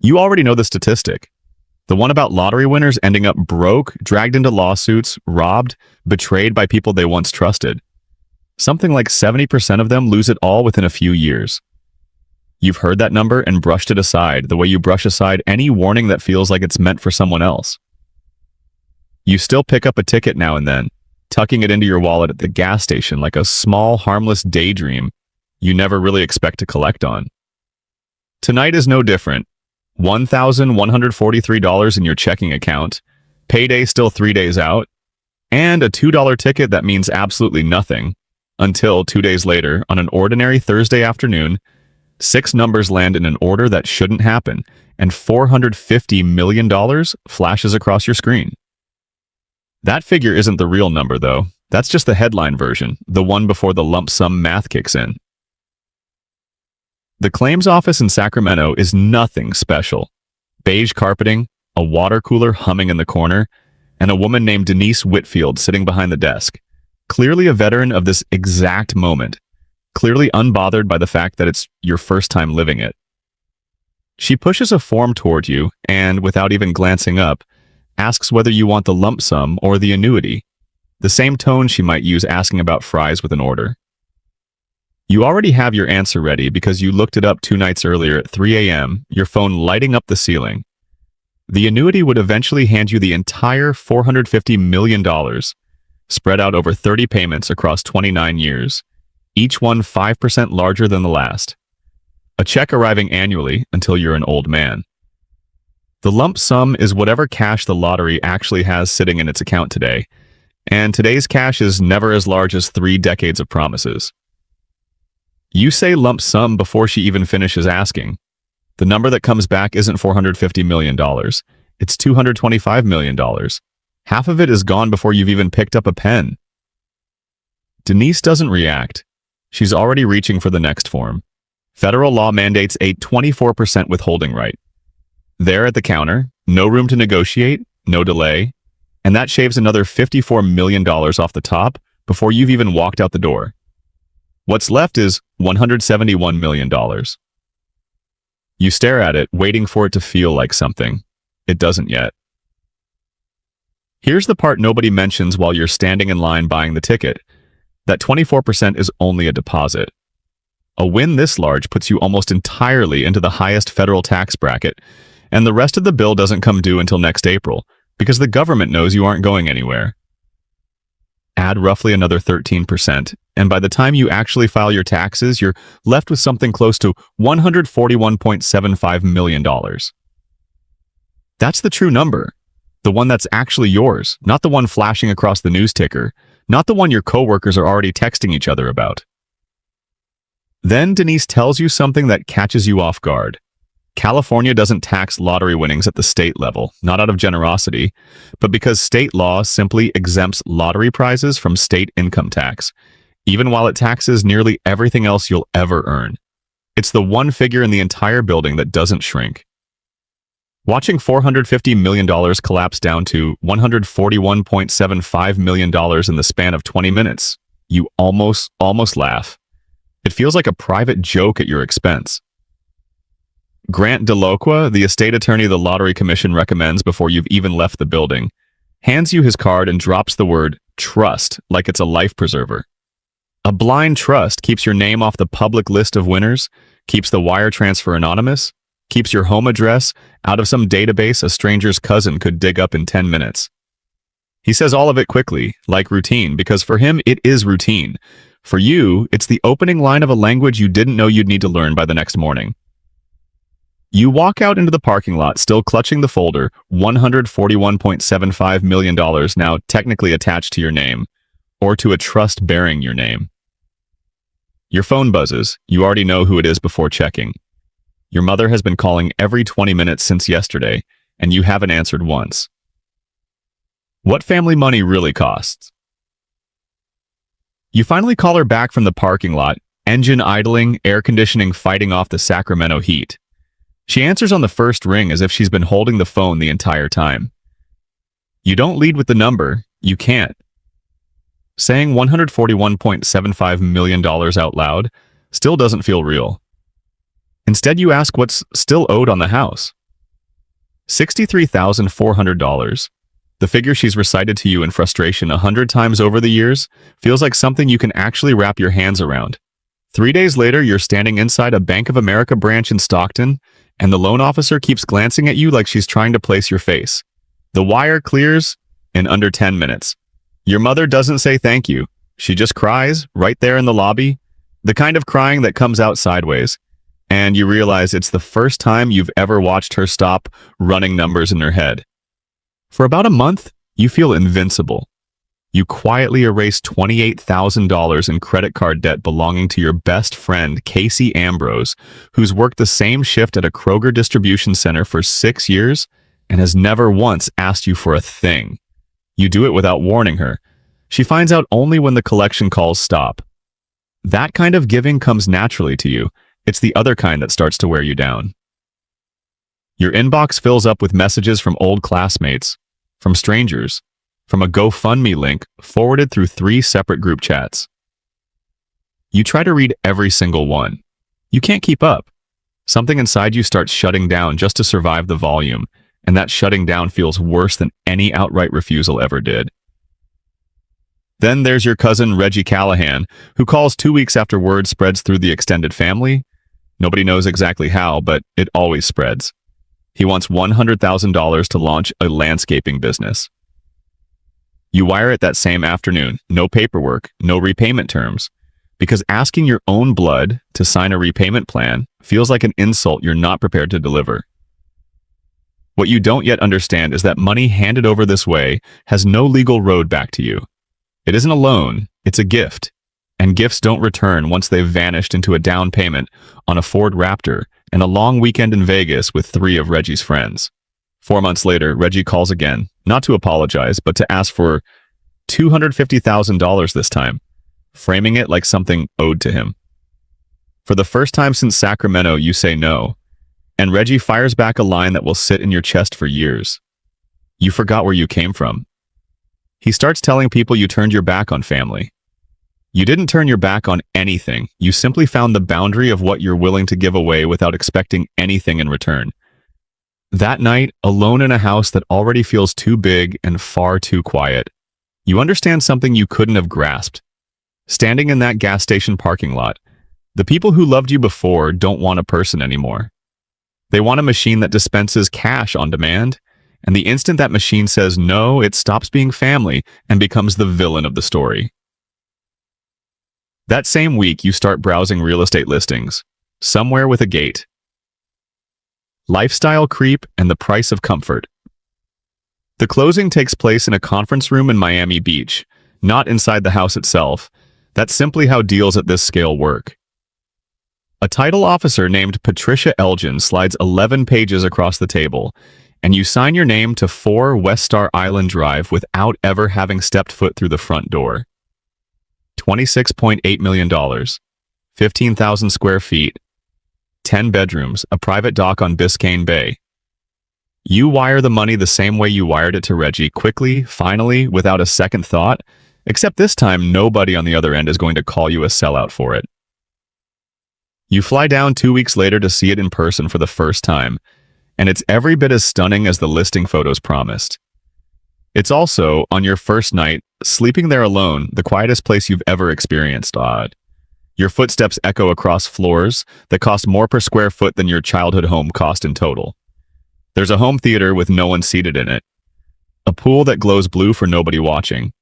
You already know the statistic. The one about lottery winners ending up broke, dragged into lawsuits, robbed, betrayed by people they once trusted. Something like 70% of them lose it all within a few years. You've heard that number and brushed it aside the way you brush aside any warning that feels like it's meant for someone else. You still pick up a ticket now and then, tucking it into your wallet at the gas station like a small, harmless daydream you never really expect to collect on. Tonight is no different. $1,143 in your checking account, payday still 3 days out, and a $2 ticket that means absolutely nothing until 2 days later, on an ordinary Thursday afternoon, 6 numbers land in an order that shouldn't happen, and $450 million flashes across your screen. That figure isn't the real number, though. That's just the headline version, the one before the lump sum math kicks in. The claims office in Sacramento is nothing special. Beige carpeting, a water cooler humming in the corner, and a woman named Denise Whitfield sitting behind the desk, clearly a veteran of this exact moment, clearly unbothered by the fact that it's your first time living it. She pushes a form toward you and, without even glancing up, asks whether you want the lump sum or the annuity, the same tone she might use asking about fries with an order. You already have your answer ready because you looked it up 2 nights earlier at 3 a.m., your phone lighting up the ceiling. The annuity would eventually hand you the entire $450 million, spread out over 30 payments across 29 years, each one 5% larger than the last. A check arriving annually until you're an old man. The lump sum is whatever cash the lottery actually has sitting in its account today, and today's cash is never as large as 3 decades of promises. You say lump sum before she even finishes asking. The number that comes back isn't $450 million. It's $225 million. Half of it is gone before you've even picked up a pen. Denise doesn't react. She's already reaching for the next form. Federal law mandates a 24% withholding right. There at the counter, no room to negotiate, no delay, and that shaves another $54 million off the top before you've even walked out the door. What's left is $171 million. You stare at it, waiting for it to feel like something. It doesn't yet. Here's the part nobody mentions while you're standing in line buying the ticket. That 24% is only a deposit. A win this large puts you almost entirely into the highest federal tax bracket, and the rest of the bill doesn't come due until next April, because the government knows you aren't going anywhere. Add roughly another 13%, and by the time you actually file your taxes, you're left with something close to $141.75 million. That's the true number. The one that's actually yours, not the one flashing across the news ticker, not the one your coworkers are already texting each other about. Then Denise tells you something that catches you off guard. California doesn't tax lottery winnings at the state level, not out of generosity, but because state law simply exempts lottery prizes from state income tax, even while it taxes nearly everything else you'll ever earn. It's the one figure in the entire building that doesn't shrink. Watching $450 million collapse down to $141.75 million in the span of 20 minutes, you almost laugh. It feels like a private joke at your expense. Grant DeLoqua, the estate attorney the Lottery Commission recommends before you've even left the building, hands you his card and drops the word trust like it's a life preserver. A blind trust keeps your name off the public list of winners, keeps the wire transfer anonymous, keeps your home address out of some database a stranger's cousin could dig up in 10 minutes. He says all of it quickly, like routine, because for him it is routine. For you, it's the opening line of a language you didn't know you'd need to learn by the next morning. You walk out into the parking lot, still clutching the folder, $141.75 million now technically attached to your name, or to a trust bearing your name. Your phone buzzes. You already know who it is before checking. Your mother has been calling every 20 minutes since yesterday, and you haven't answered once. What family money really costs? You finally call her back from the parking lot, engine idling, air conditioning fighting off the Sacramento heat. She answers on the first ring as if she's been holding the phone the entire time. You don't lead with the number. You can't. Saying $141.75 million out loud still doesn't feel real. Instead, you ask what's still owed on the house. $63,400. The figure she's recited to you in frustration 100 times over the years feels like something you can actually wrap your hands around. 3 days later, you're standing inside a Bank of America branch in Stockton, and the loan officer keeps glancing at you like she's trying to place your face. The wire clears in under 10 minutes. Your mother doesn't say thank you. She just cries right there in the lobby, the kind of crying that comes out sideways. And you realize it's the first time you've ever watched her stop running numbers in her head. For about a month, you feel invincible. You quietly erase $28,000 in credit card debt belonging to your best friend, Casey Ambrose, who's worked the same shift at a Kroger distribution center for 6 years and has never once asked you for a thing. You do it without warning her. She finds out only when the collection calls stop. That kind of giving comes naturally to you. It's the other kind that starts to wear you down. Your inbox fills up with messages from old classmates, from strangers, from a GoFundMe link forwarded through 3 separate group chats. You try to read every single one. You can't keep up. Something inside you starts shutting down just to survive the volume, and that shutting down feels worse than any outright refusal ever did. Then there's your cousin Reggie Callahan, who calls 2 weeks after word spreads through the extended family. Nobody knows exactly how, but it always spreads. He wants $100,000 to launch a landscaping business. You wire it that same afternoon, no paperwork, no repayment terms, because asking your own blood to sign a repayment plan feels like an insult you're not prepared to deliver. What you don't yet understand is that money handed over this way has no legal road back to you. It isn't a loan, it's a gift. And gifts don't return once they've vanished into a down payment on a Ford Raptor and a long weekend in Vegas with 3 of Reggie's friends. 4 months later, Reggie calls again, not to apologize, but to ask for $250,000 this time, framing it like something owed to him. For the first time since Sacramento, you say no, and Reggie fires back a line that will sit in your chest for years. You forgot where you came from. He starts telling people you turned your back on family. You didn't turn your back on anything. You simply found the boundary of what you're willing to give away without expecting anything in return. That night, alone in a house that already feels too big and far too quiet, you understand something you couldn't have grasped. Standing in that gas station parking lot, the people who loved you before don't want a person anymore. They want a machine that dispenses cash on demand, and the instant that machine says no, it stops being family and becomes the villain of the story. That same week, you start browsing real estate listings, somewhere with a gate. Lifestyle creep and the price of comfort. The closing takes place in a conference room in Miami Beach, not inside the house itself. That's simply how deals at this scale work. A title officer named Patricia Elgin slides 11 pages across the table, and you sign your name to 4 West Star Island Drive without ever having stepped foot through the front door. $26.8 million, 15,000 square feet, 10 bedrooms, a private dock on Biscayne Bay. You wire the money the same way you wired it to Reggie, quickly, finally, without a second thought, except this time nobody on the other end is going to call you a sellout for it. You fly down 2 weeks later to see it in person for the first time, and it's every bit as stunning as the listing photos promised. It's also, on your first night, sleeping there alone, the quietest place you've ever experienced. Odd. Your footsteps echo across floors that cost more per square foot than your childhood home cost in total. There's a home theater with no one seated in it. A pool that glows blue for nobody watching.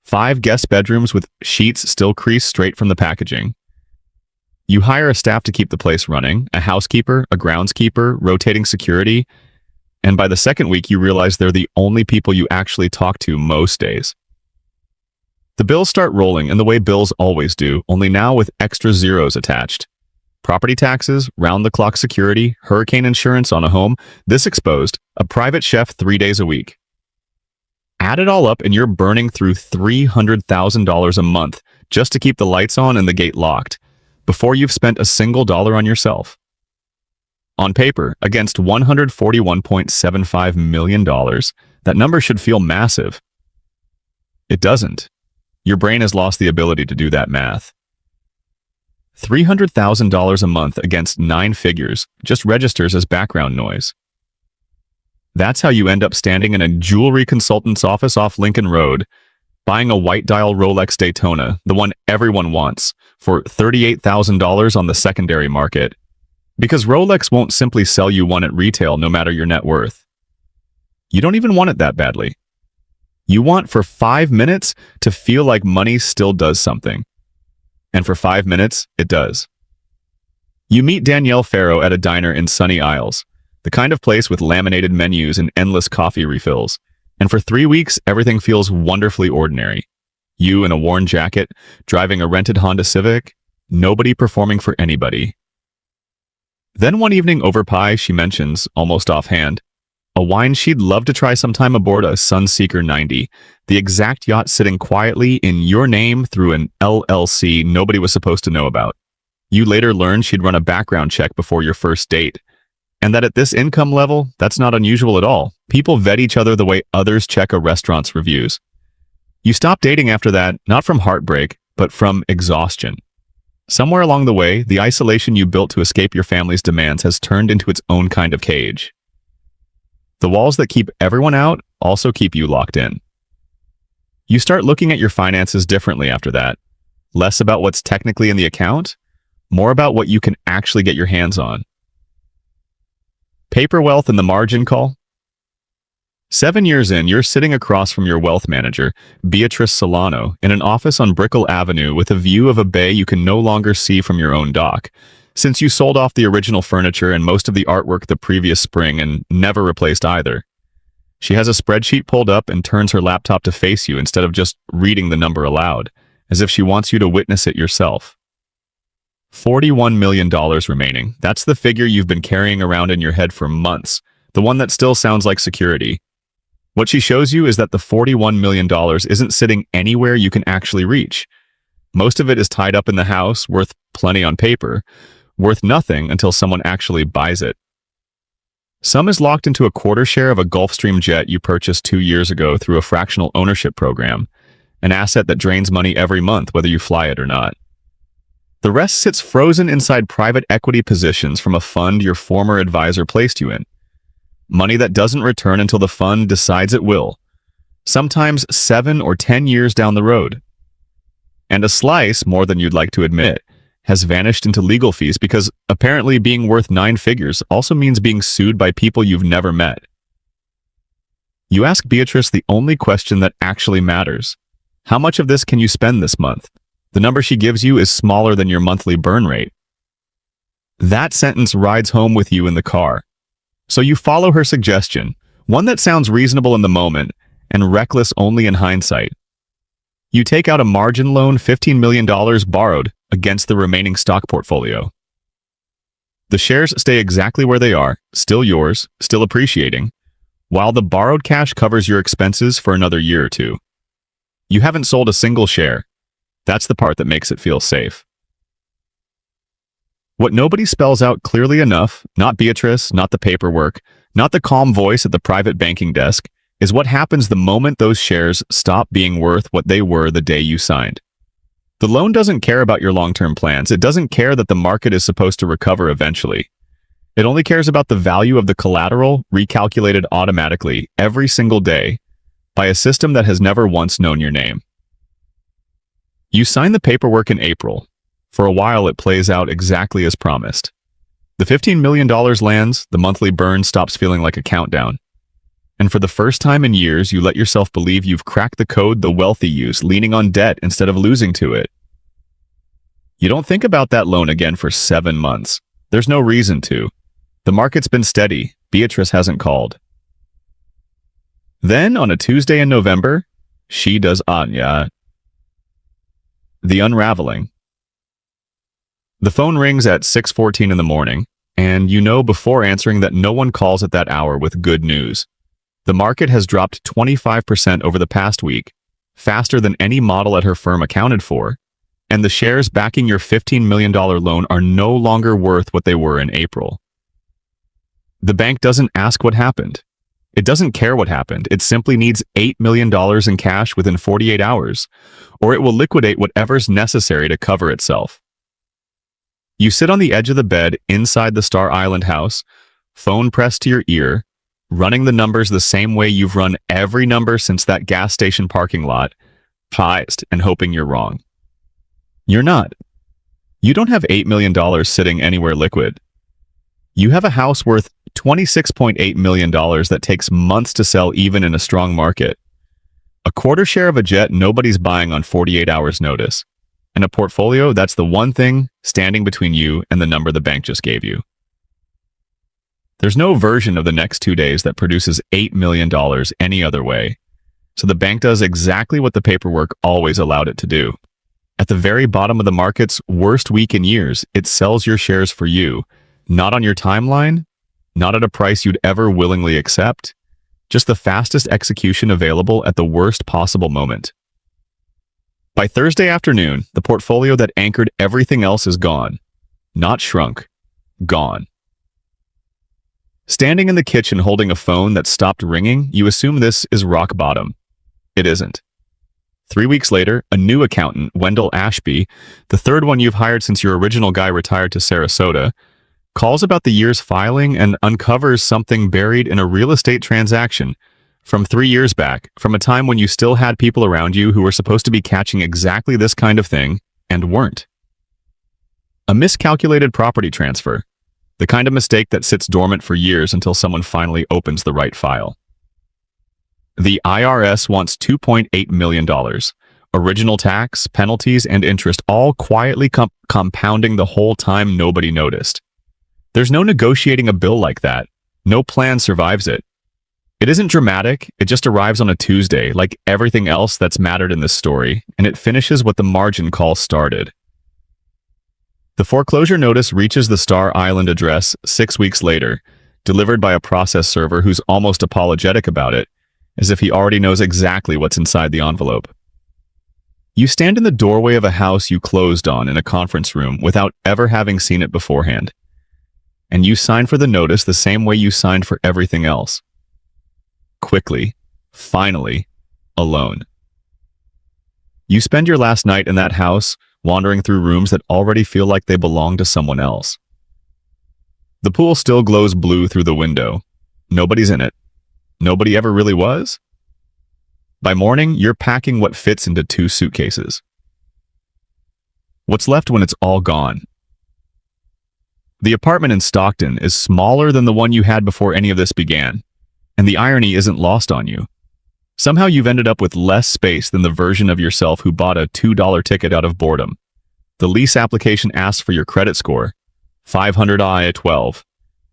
5 guest bedrooms with sheets still creased straight from the packaging. You hire a staff to keep the place running, a housekeeper, a groundskeeper, rotating security, and by the second week you realize they're the only people you actually talk to most days. The bills start rolling in the way bills always do, only now with extra zeros attached. Property taxes, round-the-clock security, hurricane insurance on a home, this exposed, a private chef 3 days a week. Add it all up and you're burning through $300,000 a month just to keep the lights on and the gate locked, before you've spent a single dollar on yourself. On paper, against $141.75 million, that number should feel massive. It doesn't. Your brain has lost the ability to do that math. $300,000 a month against 9 figures just registers as background noise. That's how you end up standing in a jewelry consultant's office off Lincoln Road, buying a white dial Rolex Daytona, the one everyone wants, for $38,000 on the secondary market. Because Rolex won't simply sell you one at retail no matter your net worth. You don't even want it that badly. You want for 5 minutes to feel like money still does something. And for 5 minutes, it does. You meet Danielle Farrow at a diner in Sunny Isles, the kind of place with laminated menus and endless coffee refills. And for 3 weeks, everything feels wonderfully ordinary. You in a worn jacket, driving a rented Honda Civic, nobody performing for anybody. Then one evening over pie, she mentions, almost offhand, a wine she'd love to try sometime aboard a Sunseeker 90, the exact yacht sitting quietly in your name through an LLC nobody was supposed to know about. You later learned she'd run a background check before your first date, and that at this income level, that's not unusual at all. People vet each other the way others check a restaurant's reviews. You stop dating after that, not from heartbreak, but from exhaustion. Somewhere along the way, the isolation you built to escape your family's demands has turned into its own kind of cage. The walls that keep everyone out also keep you locked in. You start looking at your finances differently after that. Less about what's technically in the account, more about what you can actually get your hands on. Paper wealth and the margin call? 7 years in, you're sitting across from your wealth manager, Beatrice Solano, in an office on Brickell Avenue with a view of a bay you can no longer see from your own dock, since you sold off the original furniture and most of the artwork the previous spring and never replaced either. She has a spreadsheet pulled up and turns her laptop to face you instead of just reading the number aloud, as if she wants you to witness it yourself. $41 million remaining. That's the figure you've been carrying around in your head for months, the one that still sounds like security. What she shows you is that the $41 million isn't sitting anywhere you can actually reach. Most of it is tied up in the house, worth plenty on paper, worth nothing until someone actually buys it. Some is locked into a quarter share of a Gulfstream jet you purchased 2 years ago through a fractional ownership program, an asset that drains money every month whether you fly it or not. The rest sits frozen inside private equity positions from a fund your former advisor placed you in. Money that doesn't return until the fund decides it will, sometimes 7 or 10 years down the road. And a slice, more than you'd like to admit, has vanished into legal fees because apparently being worth 9 figures also means being sued by people you've never met. You ask Beatrice the only question that actually matters. How much of this can you spend this month? The number she gives you is smaller than your monthly burn rate. That sentence rides home with you in the car. So you follow her suggestion, one that sounds reasonable in the moment and reckless only in hindsight. You take out a margin loan, $15 million borrowed against the remaining stock portfolio. The shares stay exactly where they are, still yours, still appreciating, while the borrowed cash covers your expenses for another year or two. You haven't sold a single share. That's the part that makes it feel safe. What nobody spells out clearly enough, not Beatrice, not the paperwork, not the calm voice at the private banking desk, is what happens the moment those shares stop being worth what they were the day you signed. The loan doesn't care about your long-term plans. It doesn't care that the market is supposed to recover eventually. It only cares about the value of the collateral recalculated automatically every single day by a system that has never once known your name. You sign the paperwork in April. For a while, it plays out exactly as promised. The $15 million lands, the monthly burn stops feeling like a countdown. And for the first time in years, you let yourself believe you've cracked the code the wealthy use, leaning on debt instead of losing to it. You don't think about that loan again for 7 months. There's no reason to. The market's been steady. Beatrice hasn't called. Then, on a Tuesday in November, she does Anya. The unraveling. The phone rings at 6:14 in the morning, and you know before answering that no one calls at that hour with good news. The market has dropped 25% over the past week, faster than any model at her firm accounted for, and the shares backing your $15 million loan are no longer worth what they were in April. The bank doesn't ask what happened. It doesn't care what happened. It simply needs $8 million in cash within 48 hours, or it will liquidate whatever's necessary to cover itself. You sit on the edge of the bed inside the Star Island house, phone pressed to your ear, running the numbers the same way you've run every number since that gas station parking lot, pissed and hoping you're wrong. You're not. You don't have $8 million sitting anywhere liquid. You have a house worth $26.8 million that takes months to sell even in a strong market. A quarter share of a jet nobody's buying on 48 hours notice. And a portfolio that's the one thing standing between you and the number the bank just gave you. There's no version of the next 2 days that produces $8 million any other way. So the bank does exactly what the paperwork always allowed it to do. At the very bottom of the market's worst week in years, it sells your shares for you, not on your timeline, not at a price you'd ever willingly accept, just the fastest execution available at the worst possible moment. By Thursday afternoon, the portfolio that anchored everything else is gone. Not shrunk. Gone. Standing in the kitchen holding a phone that stopped ringing, you assume this is rock bottom. It isn't. 3 weeks later, a new accountant, Wendell Ashby, the third one you've hired since your original guy retired to Sarasota, calls about the year's filing and uncovers something buried in a real estate transaction from 3 years back, from a time when you still had people around you who were supposed to be catching exactly this kind of thing and weren't. A miscalculated property transfer, the kind of mistake that sits dormant for years until someone finally opens the right file. The IRS wants $2.8 million, original tax, penalties, and interest all quietly compounding the whole time nobody noticed. There's no negotiating a bill like that. No plan survives it. It isn't dramatic, it just arrives on a Tuesday, like everything else that's mattered in this story, and it finishes what the margin call started. The foreclosure notice reaches the Star Island address 6 weeks later, delivered by a process server who's almost apologetic about it, as if he already knows exactly what's inside the envelope. You stand in the doorway of a house you closed on in a conference room without ever having seen it beforehand, and you sign for the notice the same way you signed for everything else. Quickly, finally, alone. You spend your last night in that house, wandering through rooms that already feel like they belong to someone else. The pool still glows blue through the window. Nobody's in it. Nobody ever really was? By morning, you're packing what fits into 2 suitcases. What's left when it's all gone? The apartment in Stockton is smaller than the one you had before any of this began. And the irony isn't lost on you. Somehow you've ended up with less space than the version of yourself who bought a $2 ticket out of boredom. The lease application asks for your credit score, 500 I-12.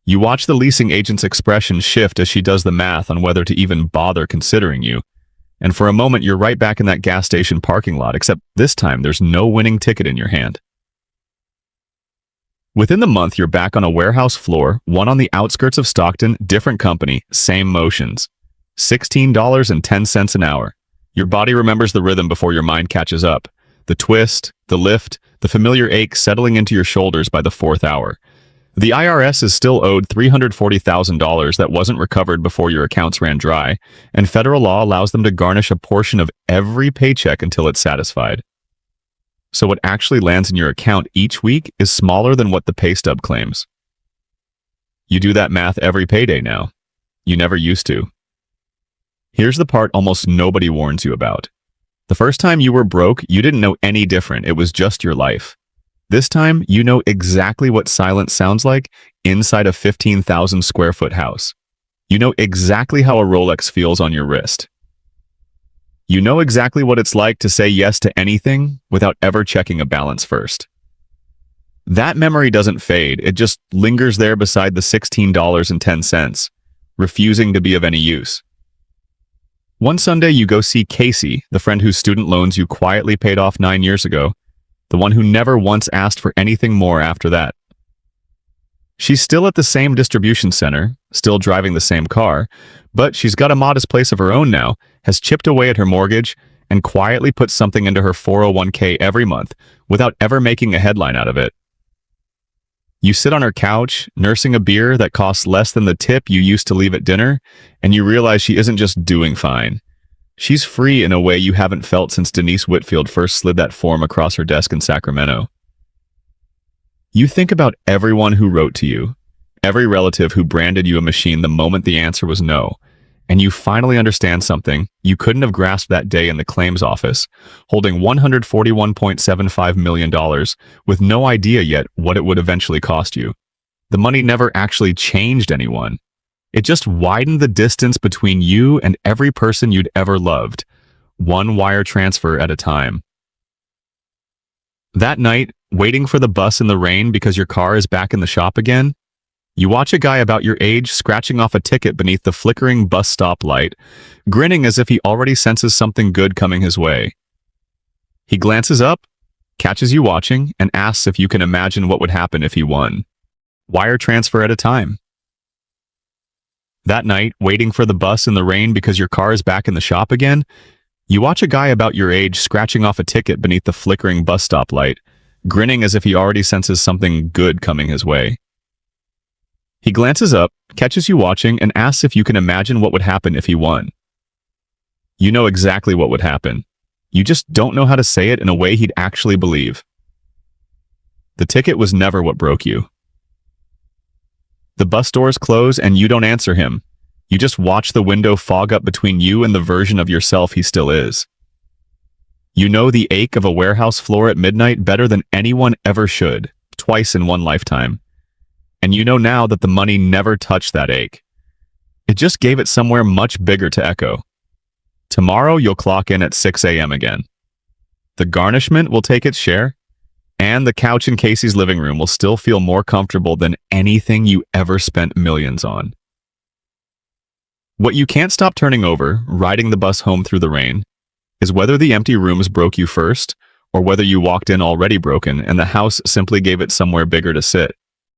You watch the leasing agent's expression shift as she does the math on whether to even bother considering you. And for a moment you're right back in that gas station parking lot, except this time there's no winning ticket in your hand. Within the month, you're back on a warehouse floor, one on the outskirts of Stockton, different company, same motions. $16.10 an hour. Your body remembers the rhythm before your mind catches up. The twist, the lift, the familiar ache settling into your shoulders by the 4th hour. The IRS is still owed $340,000 that wasn't recovered before your accounts ran dry, and federal law allows them to garnish a portion of every paycheck until it's satisfied. So what actually lands in your account each week is smaller than what the pay stub claims. You do that math every payday now. You never used to. Here's the part almost nobody warns you about. The first time you were broke, you didn't know any different. It was just your life. This time, you know exactly what silence sounds like inside a 15,000 square foot house. You know exactly how a Rolex feels on your wrist. You know exactly what it's like to say yes to anything without ever checking a balance first. That memory doesn't fade, it just lingers there beside the $16.10, refusing to be of any use. One Sunday you go see Casey, the friend whose student loans you quietly paid off 9 years ago, the one who never once asked for anything more after that. She's still at the same distribution center, still driving the same car, but she's got a modest place of her own now, has chipped away at her mortgage, and quietly puts something into her 401k every month without ever making a headline out of it. You sit on her couch, nursing a beer that costs less than the tip you used to leave at dinner, and you realize she isn't just doing fine. She's free in a way you haven't felt since Denise Whitfield first slid that form across her desk in Sacramento. You think about everyone who wrote to you, Every relative who branded you a machine the moment the answer was no. And you finally understand something you couldn't have grasped that day in the claims office, holding $141.75 million with no idea yet what it would eventually cost you. The money never actually changed anyone. It just widened the distance between you and every person you'd ever loved, one wire transfer at a time. That night, waiting for the bus in the rain because your car is back in the shop again, you watch a guy about your age scratching off a ticket beneath the flickering bus stop light, grinning as if he already senses something good coming his way. He glances up, catches you watching, and asks if you can imagine what would happen if he won. Wire transfer at a time. That night, waiting for the bus in the rain because your car is back in the shop again, you watch a guy about your age scratching off a ticket beneath the flickering bus stop light, grinning as if he already senses something good coming his way. He glances up, catches you watching, and asks if you can imagine what would happen if he won. You know exactly what would happen. You just don't know how to say it in a way he'd actually believe. The ticket was never what broke you. The bus doors close and you don't answer him. You just watch the window fog up between you and the version of yourself he still is. You know the ache of a warehouse floor at midnight better than anyone ever should, twice in one lifetime. And you know now that the money never touched that ache. It just gave it somewhere much bigger to echo. Tomorrow you'll clock in at 6 a.m. again. The garnishment will take its share, and the couch in Casey's living room will still feel more comfortable than anything you ever spent millions on. What you can't stop turning over, riding the bus home through the rain, is whether the empty rooms broke you first, or whether you walked in already broken and the house simply gave it somewhere bigger to sit.